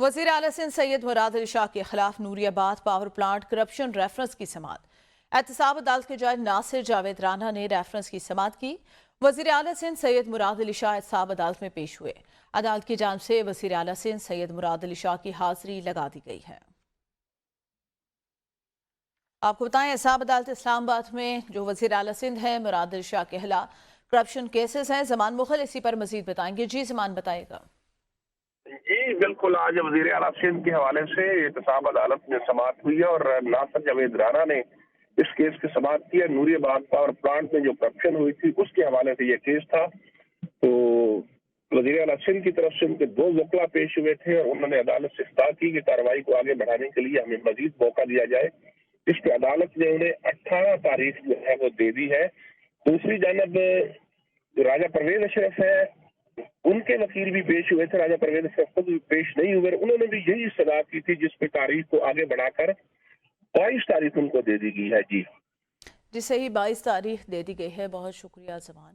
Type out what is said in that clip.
वज़ीर आला सिंध सैयद मुराद अली शाह के खिलाफ Nooriabad power plant corruption reference की समाअत। एहतसाब अदालत के जज नासिर जावेद राना ने रेफरेंस की समाअत की। वज़ीर आला सिंध सैयद मुराद अली शाह एहतसाब अदालत में पेश हुए। अदालत की जानिब से वज़ीर आला सिंध सैयद मुराद अली शाह की हाजिरी लगा दी गई है। आपको बताएं, एहतसाब अदालत इस्लामाबाद में जो वज़ीर आला सिंध है मुराद अली शाह के खिलाफ करप्शन केसेस हैं। जमान मुखल इसी पर मजीद बताएंगे। जी जमान, बताएगा। जी बिल्कुल, आज वज़ीर आला सिंध के हवाले से एहतसाब अदालत में समाअत हुई है और नासिर जावेद राना ने इस केस की समाअत की है। नूरियाबाद पावर प्लांट में जो करप्शन हुई थी उसके हवाले से ये केस था। तो वज़ीर आला सिंध की तरफ से उनके दो वकला पेश हुए थे और उन्होंने अदालत से इस्तः की कि कार्रवाई को आगे बढ़ाने के लिए हमें मजीद मौका दिया जाए। इस पर अदालत ने उन्हें 18 तारीख जो है वो दे दी है। दूसरी जानब जो राजा परवेज अशरफ है उनके वकील भी पेश हुए थे। राजा परवेज अशरफ खुद भी पेश नहीं हुए, उन्होंने भी यही सजा की थी जिस पे तारीख को आगे बढ़ाकर 22 तारीख उनको दे दी गई है। जी जी सही, 22 तारीख दे दी गई है। बहुत शुक्रिया जमान।